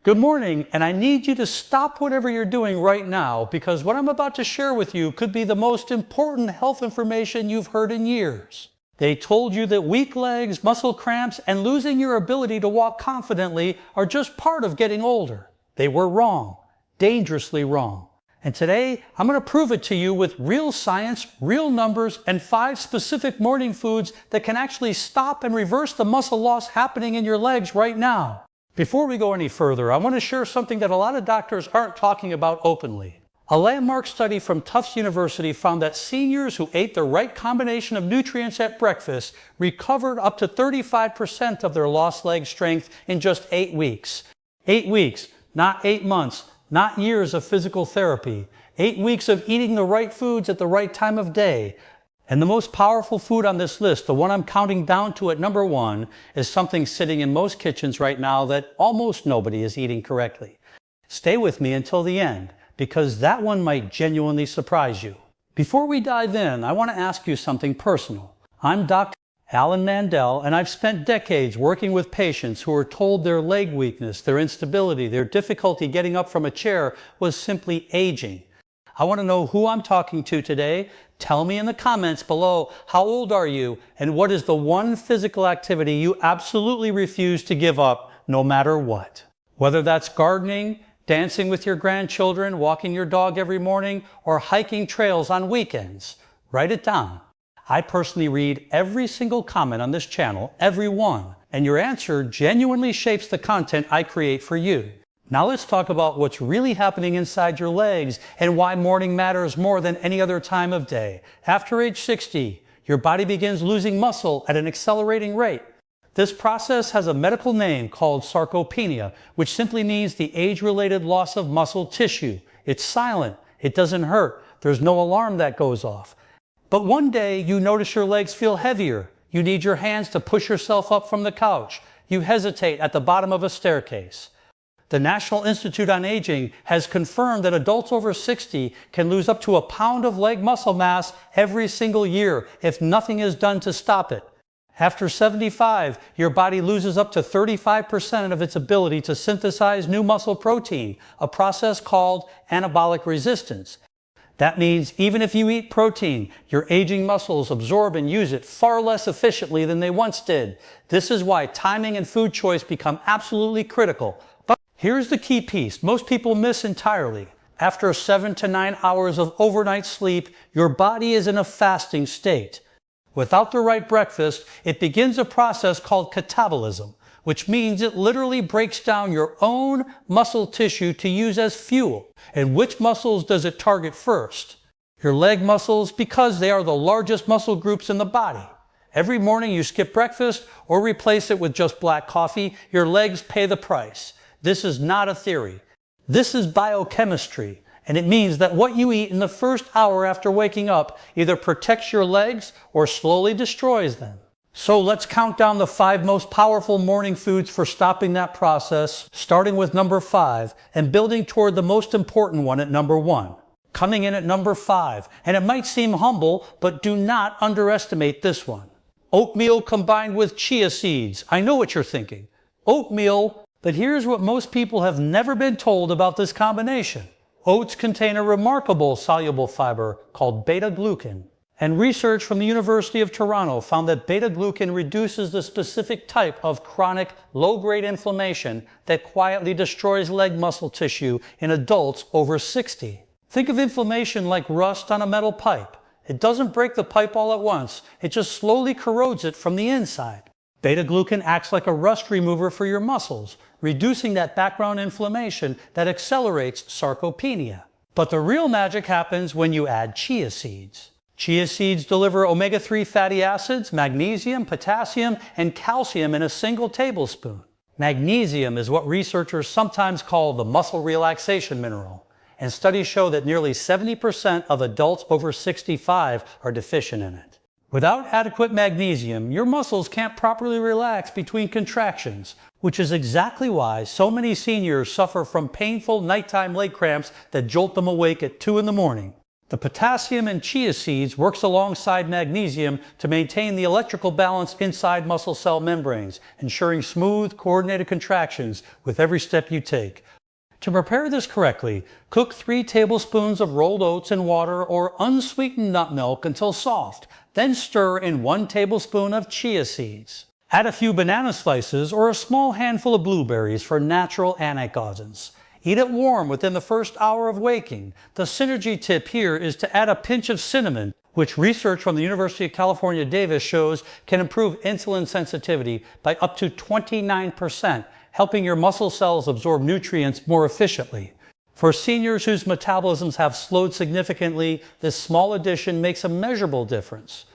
Good morning, and I need you to stop whatever you're doing right now because what I'm about to share with you could be the most important health information you've heard in years. They told you that weak legs, muscle cramps, and losing your ability to walk confidently are just part of getting older. They were wrong, dangerously wrong. And today, I'm going to prove it to you with real science, real numbers, and 5 specific morning foods that can actually stop and reverse the muscle loss happening in your legs right now. Before we go any further, I want to share something that a lot of doctors aren't talking about openly. A landmark study from Tufts University found that seniors who ate the right combination of nutrients at breakfast recovered up to 35% of their lost leg strength in just 8 weeks. 8 weeks, not 8 months, not years of physical therapy. 8 weeks of eating the right foods at the right time of day. And the most powerful food on this list, the one I'm counting down to at number 1, is something sitting in most kitchens right now that almost nobody is eating correctly. Stay with me until the end, because that one might genuinely surprise you. Before we dive in, I want to ask you something personal. I'm Dr. Alan Mandell, and I've spent decades working with patients who are told their leg weakness, their instability, their difficulty getting up from a chair was simply aging. I want to know who I'm talking to today. Tell me in the comments below, how old are you and what is the one physical activity you absolutely refuse to give up no matter what? Whether that's gardening, dancing with your grandchildren, walking your dog every morning, or hiking trails on weekends, write it down. I personally read every single comment on this channel, every one, and your answer genuinely shapes the content I create for you. Now let's talk about what's really happening inside your legs and why morning matters more than any other time of day. After age 60, your body begins losing muscle at an accelerating rate. This process has a medical name called sarcopenia, which simply means the age-related loss of muscle tissue. It's silent. It doesn't hurt. There's no alarm that goes off. But one day you notice your legs feel heavier. You need your hands to push yourself up from the couch. You hesitate at the bottom of a staircase. The National Institute on Aging has confirmed that adults over 60 can lose up to a pound of leg muscle mass every single year if nothing is done to stop it. After 75, your body loses up to 35% of its ability to synthesize new muscle protein, a process called anabolic resistance. That means even if you eat protein, your aging muscles absorb and use it far less efficiently than they once did. This is why timing and food choice become absolutely critical. Here's the key piece most people miss entirely. After 7 to 9 hours of overnight sleep, your body is in a fasting state. Without the right breakfast, it begins a process called catabolism, which means it literally breaks down your own muscle tissue to use as fuel. And which muscles does it target first? Your leg muscles, because they are the largest muscle groups in the body. Every morning you skip breakfast or replace it with just black coffee, your legs pay the price. This is not a theory. This is biochemistry, and it means that what you eat in the first hour after waking up either protects your legs or slowly destroys them. So let's count down the 5 most powerful morning foods for stopping that process, starting with number 5 and building toward the most important one at number 1. Coming in at number 5, and it might seem humble, but do not underestimate this one. Oatmeal combined with chia seeds. I know what you're thinking. Oatmeal. But here's what most people have never been told about this combination. Oats contain a remarkable soluble fiber called beta-glucan. And research from the University of Toronto found that beta-glucan reduces the specific type of chronic low-grade inflammation that quietly destroys leg muscle tissue in adults over 60. Think of inflammation like rust on a metal pipe. It doesn't break the pipe all at once. It just slowly corrodes it from the inside. Beta-glucan acts like a rust remover for your muscles, reducing that background inflammation that accelerates sarcopenia. But the real magic happens when you add chia seeds. Chia seeds deliver omega-3 fatty acids, magnesium, potassium, and calcium in a single tablespoon. Magnesium is what researchers sometimes call the muscle relaxation mineral, and studies show that nearly 70% of adults over 65 are deficient in it. Without adequate magnesium, your muscles can't properly relax between contractions, which is exactly why so many seniors suffer from painful nighttime leg cramps that jolt them awake at 2 in the morning. The potassium in chia seeds works alongside magnesium to maintain the electrical balance inside muscle cell membranes, ensuring smooth, coordinated contractions with every step you take. To prepare this correctly, cook 3 tablespoons of rolled oats in water or unsweetened nut milk until soft. Then stir in 1 tablespoon of chia seeds. Add a few banana slices or a small handful of blueberries for natural antioxidants. Eat it warm within the first hour of waking. The synergy tip here is to add a pinch of cinnamon, which research from the University of California, Davis shows can improve insulin sensitivity by up to 29%, helping your muscle cells absorb nutrients more efficiently. For seniors whose metabolisms have slowed significantly, this small addition makes a measurable difference.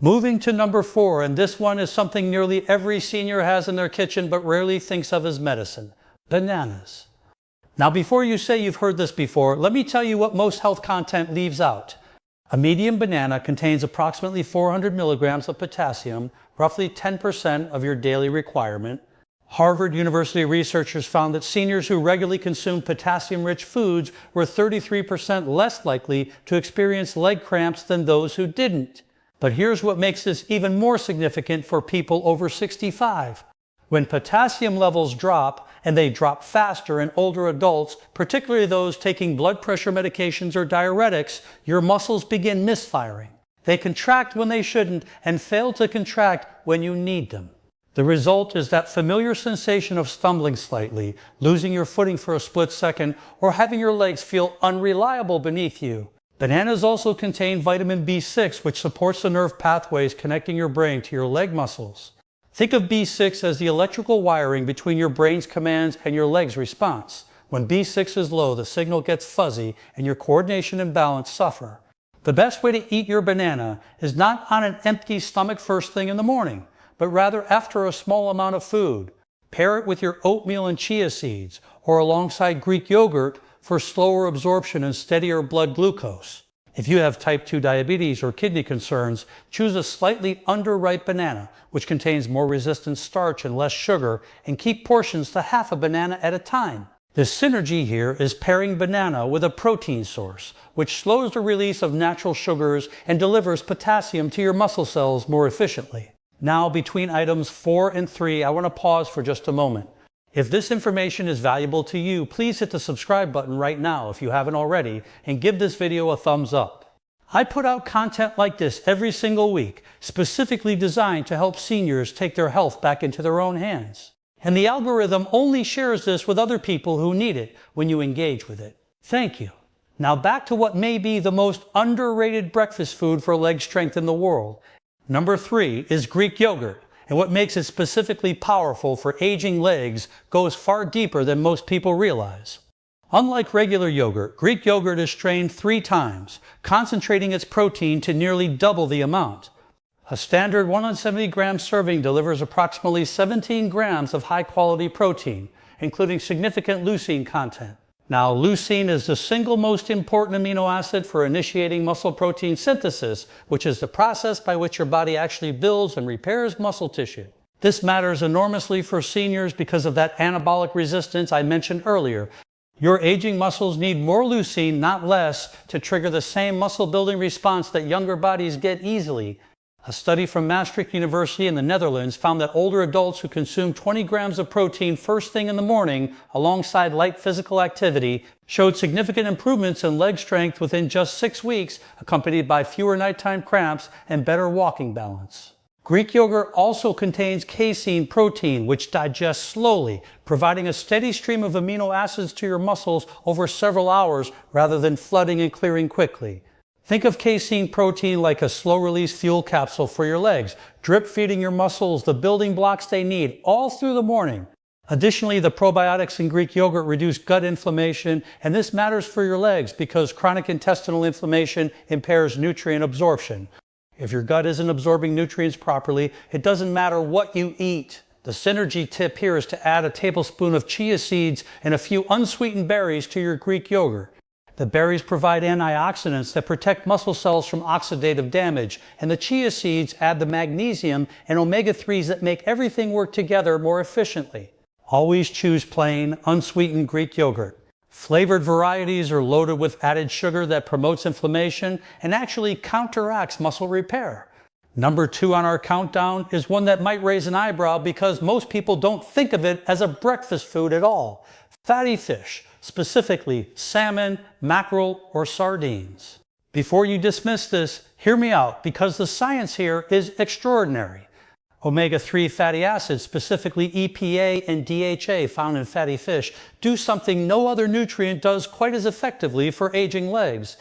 Moving to number 4, and this one is something nearly every senior has in their kitchen but rarely thinks of as medicine: bananas. Now, before you say you've heard this before, let me tell you what most health content leaves out. A medium banana contains approximately 400 milligrams of potassium, roughly 10% of your daily requirement. Harvard University researchers found that seniors who regularly consumed potassium-rich foods were 33% less likely to experience leg cramps than those who didn't. But here's what makes this even more significant for people over 65. When potassium levels drop, and they drop faster in older adults, particularly those taking blood pressure medications or diuretics, your muscles begin misfiring. They contract when they shouldn't and fail to contract when you need them. The result is that familiar sensation of stumbling slightly, losing your footing for a split second, or having your legs feel unreliable beneath you. Bananas also contain vitamin B6, which supports the nerve pathways connecting your brain to your leg muscles. Think of B6 as the electrical wiring between your brain's commands and your leg's response. When B6 is low, the signal gets fuzzy and your coordination and balance suffer. The best way to eat your banana is not on an empty stomach first thing in the morning, but rather after a small amount of food. Pair it with your oatmeal and chia seeds, or alongside Greek yogurt for slower absorption and steadier blood glucose. If you have type 2 diabetes or kidney concerns, choose a slightly underripe banana, which contains more resistant starch and less sugar, and keep portions to half a banana at a time. The synergy here is pairing banana with a protein source, which slows the release of natural sugars and delivers potassium to your muscle cells more efficiently. Now, between items 4 and 3, I want to pause for just a moment. If this information is valuable to you, please hit the subscribe button right now if you haven't already, and give this video a thumbs up. I put out content like this every single week, specifically designed to help seniors take their health back into their own hands. And the algorithm only shares this with other people who need it when you engage with it. Thank you. Now back to what may be the most underrated breakfast food for leg strength in the world. Number 3 is Greek yogurt. And what makes it specifically powerful for aging legs goes far deeper than most people realize. Unlike regular yogurt, Greek yogurt is strained 3 times, concentrating its protein to nearly double the amount. A standard 170-gram serving delivers approximately 17 grams of high-quality protein, including significant leucine content. Now, leucine is the single most important amino acid for initiating muscle protein synthesis, which is the process by which your body actually builds and repairs muscle tissue. This matters enormously for seniors because of that anabolic resistance I mentioned earlier. Your aging muscles need more leucine, not less, to trigger the same muscle-building response that younger bodies get easily. A study from Maastricht University in the Netherlands found that older adults who consumed 20 grams of protein first thing in the morning alongside light physical activity showed significant improvements in leg strength within just 6 weeks, accompanied by fewer nighttime cramps and better walking balance. Greek yogurt also contains casein protein, which digests slowly, providing a steady stream of amino acids to your muscles over several hours rather than flooding and clearing quickly. Think of casein protein like a slow-release fuel capsule for your legs, drip-feeding your muscles the building blocks they need all through the morning. Additionally, the probiotics in Greek yogurt reduce gut inflammation, and this matters for your legs because chronic intestinal inflammation impairs nutrient absorption. If your gut isn't absorbing nutrients properly, it doesn't matter what you eat. The synergy tip here is to add a tablespoon of chia seeds and a few unsweetened berries to your Greek yogurt. The berries provide antioxidants that protect muscle cells from oxidative damage, and the chia seeds add the magnesium and omega-3s that make everything work together more efficiently. Always choose plain, unsweetened Greek yogurt. Flavored varieties are loaded with added sugar that promotes inflammation and actually counteracts muscle repair. Number 2 on our countdown is one that might raise an eyebrow because most people don't think of it as a breakfast food at all. Fatty fish, specifically salmon, mackerel, or sardines. Before you dismiss this, hear me out because the science here is extraordinary. Omega-3 fatty acids, specifically EPA and DHA found in fatty fish, do something no other nutrient does quite as effectively for aging legs.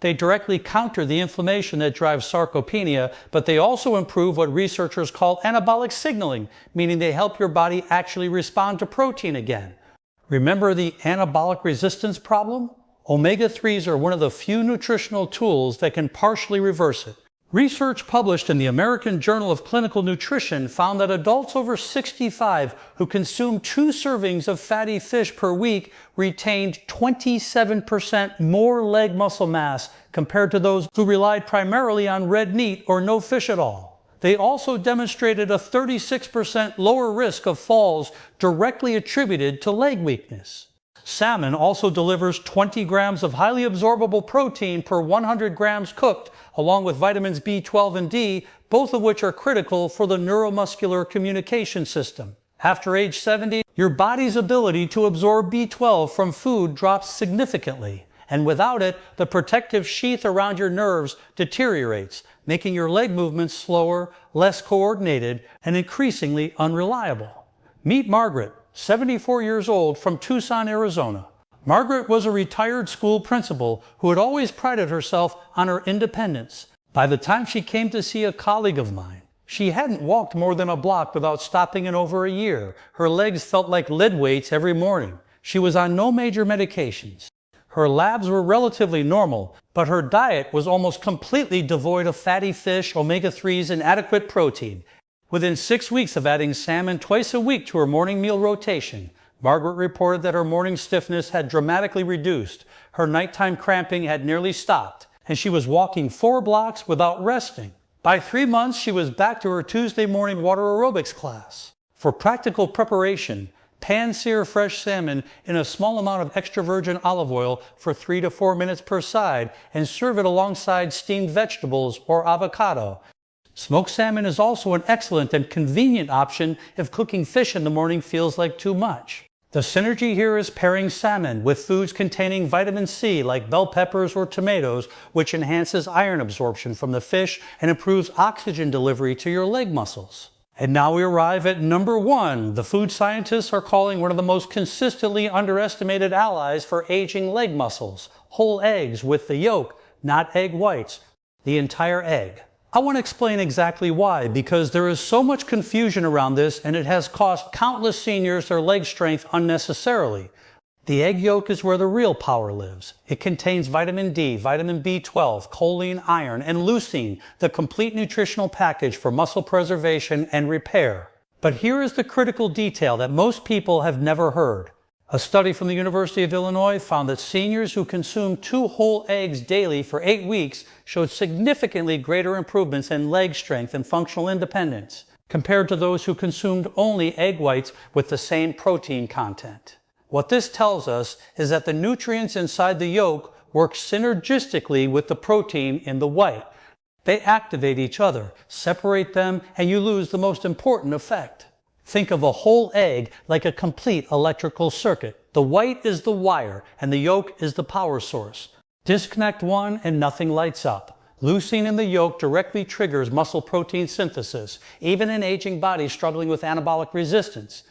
They directly counter the inflammation that drives sarcopenia, but they also improve what researchers call anabolic signaling, meaning they help your body actually respond to protein again. Remember the anabolic resistance problem? Omega-3s are one of the few nutritional tools that can partially reverse it. Research published in the American Journal of Clinical Nutrition found that adults over 65 who consumed 2 servings of fatty fish per week retained 27% more leg muscle mass compared to those who relied primarily on red meat or no fish at all. They also demonstrated a 36% lower risk of falls directly attributed to leg weakness. Salmon also delivers 20 grams of highly absorbable protein per 100 grams cooked, along with vitamins B12 and D, both of which are critical for the neuromuscular communication system. After age 70, your body's ability to absorb B12 from food drops significantly, and without it, the protective sheath around your nerves deteriorates, making your leg movements slower, less coordinated, and increasingly unreliable. Meet Margaret, 74 years old, from Tucson, Arizona. Margaret was a retired school principal who had always prided herself on her independence. By the time she came to see a colleague of mine, she hadn't walked more than a block without stopping in over a year. Her legs felt like lead weights every morning. She was on no major medications. Her labs were relatively normal, but her diet was almost completely devoid of fatty fish, omega-3s, and adequate protein. Within 6 weeks of adding salmon twice a week to her morning meal rotation, Margaret reported that her morning stiffness had dramatically reduced, her nighttime cramping had nearly stopped, and she was walking 4 blocks without resting. By 3 months, she was back to her Tuesday morning water aerobics class. For practical preparation, pan-sear fresh salmon in a small amount of extra virgin olive oil for 3 to 4 minutes per side and serve it alongside steamed vegetables or avocado. Smoked salmon is also an excellent and convenient option if cooking fish in the morning feels like too much. The synergy here is pairing salmon with foods containing vitamin C like bell peppers or tomatoes, which enhances iron absorption from the fish and improves oxygen delivery to your leg muscles. And now we arrive at number 1, the food scientists are calling one of the most consistently underestimated allies for aging leg muscles: whole eggs with the yolk, not egg whites, the entire egg. I want to explain exactly why, because there is so much confusion around this and it has cost countless seniors their leg strength unnecessarily. The egg yolk is where the real power lives. It contains vitamin D, vitamin B12, choline, iron, and leucine, the complete nutritional package for muscle preservation and repair. But here is the critical detail that most people have never heard. A study from the University of Illinois found that seniors who consumed 2 whole eggs daily for 8 weeks showed significantly greater improvements in leg strength and functional independence compared to those who consumed only egg whites with the same protein content. What this tells us is that the nutrients inside the yolk work synergistically with the protein in the white. They activate each other, separate them, and you lose the most important effect. Think of a whole egg like a complete electrical circuit. The white is the wire, and the yolk is the power source. Disconnect one and nothing lights up. Leucine in the yolk directly triggers muscle protein synthesis, even in aging bodies struggling with anabolic resistance.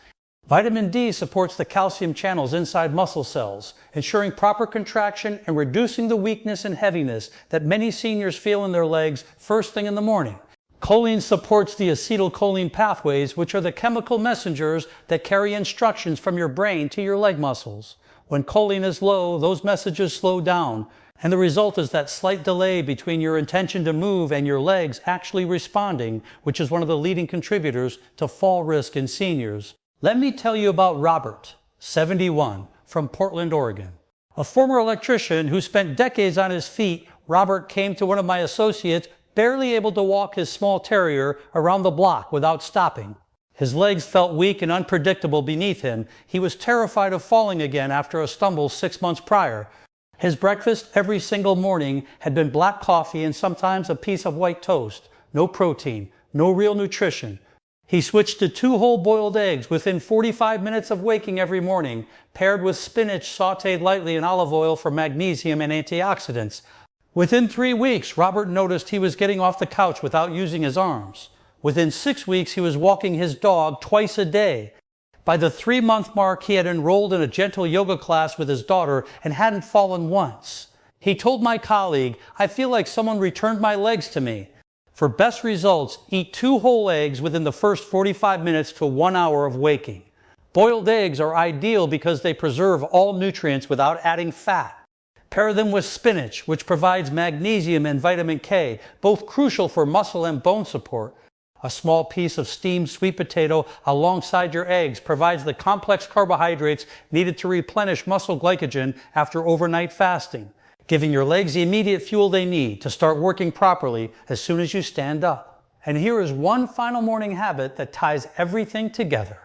Vitamin D supports the calcium channels inside muscle cells, ensuring proper contraction and reducing the weakness and heaviness that many seniors feel in their legs first thing in the morning. Choline supports the acetylcholine pathways, which are the chemical messengers that carry instructions from your brain to your leg muscles. When choline is low, those messages slow down, and the result is that slight delay between your intention to move and your legs actually responding, which is one of the leading contributors to fall risk in seniors. Let me tell you about Robert, 71, from Portland, Oregon. A former electrician who spent decades on his feet, Robert came to one of my associates barely able to walk his small terrier around the block without stopping. His legs felt weak and unpredictable beneath him. He was terrified of falling again after a stumble 6 months prior. His breakfast every single morning had been black coffee and sometimes a piece of white toast. No protein, no real nutrition. He switched to 2 whole boiled eggs within 45 minutes of waking every morning, paired with spinach sautéed lightly in olive oil for magnesium and antioxidants. Within 3 weeks, Robert noticed he was getting off the couch without using his arms. Within 6 weeks, he was walking his dog twice a day. By the 3-month mark, he had enrolled in a gentle yoga class with his daughter and hadn't fallen once. He told my colleague, "I feel like someone returned my legs to me." For best results, eat 2 whole eggs within the first 45 minutes to 1 hour of waking. Boiled eggs are ideal because they preserve all nutrients without adding fat. Pair them with spinach, which provides magnesium and vitamin K, both crucial for muscle and bone support. A small piece of steamed sweet potato alongside your eggs provides the complex carbohydrates needed to replenish muscle glycogen after overnight fasting, giving your legs the immediate fuel they need to start working properly as soon as you stand up. And here is one final morning habit that ties everything together.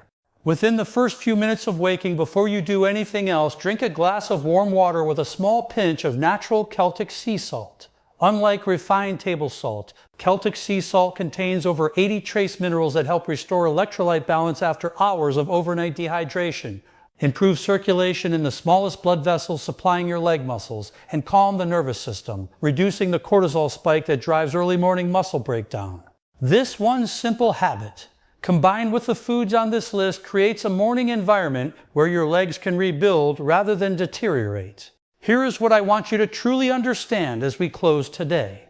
Within the first few minutes of waking, before you do anything else, drink a glass of warm water with a small pinch of natural Celtic sea salt. Unlike refined table salt, Celtic sea salt contains over 80 trace minerals that help restore electrolyte balance after hours of overnight dehydration, improve circulation in the smallest blood vessels supplying your leg muscles, and calm the nervous system, reducing the cortisol spike that drives early morning muscle breakdown. This one simple habit, combined with the foods on this list, creates a morning environment where your legs can rebuild rather than deteriorate. Here is what I want you to truly understand as we close today.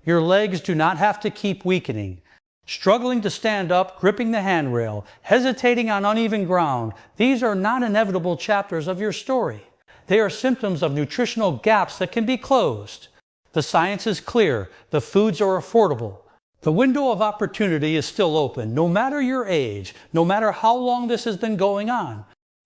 Your legs do not have to keep weakening. Struggling to stand up, gripping the handrail, hesitating on uneven ground, these are not inevitable chapters of your story. They are symptoms of nutritional gaps that can be closed. The science is clear. The foods are affordable. The window of opportunity is still open, no matter your age, no matter how long this has been going on.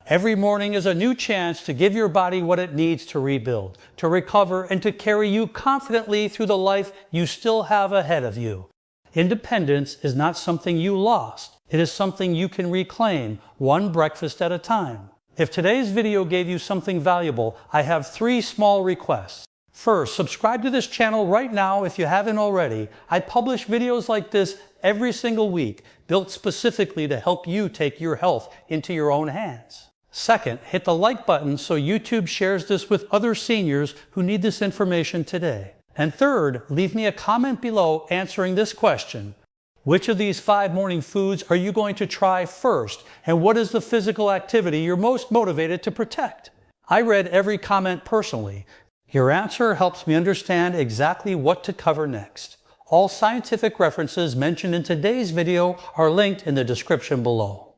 Every morning is a new chance to give your body what it needs to rebuild, to recover, and to carry you confidently through the life you still have ahead of you. Independence is not something you lost. It is something you can reclaim, one breakfast at a time. If today's video gave you something valuable, I have 3 small requests. First, subscribe to this channel right now if you haven't already. I publish videos like this every single week, built specifically to help you take your health into your own hands. Second, hit the like button so YouTube shares this with other seniors who need this information today. And third, leave me a comment below answering this question. Which of these 5 morning foods are you going to try first? And what is the physical activity you're most motivated to protect? I read every comment personally. Your answer helps me understand exactly what to cover next. All scientific references mentioned in today's video are linked in the description below.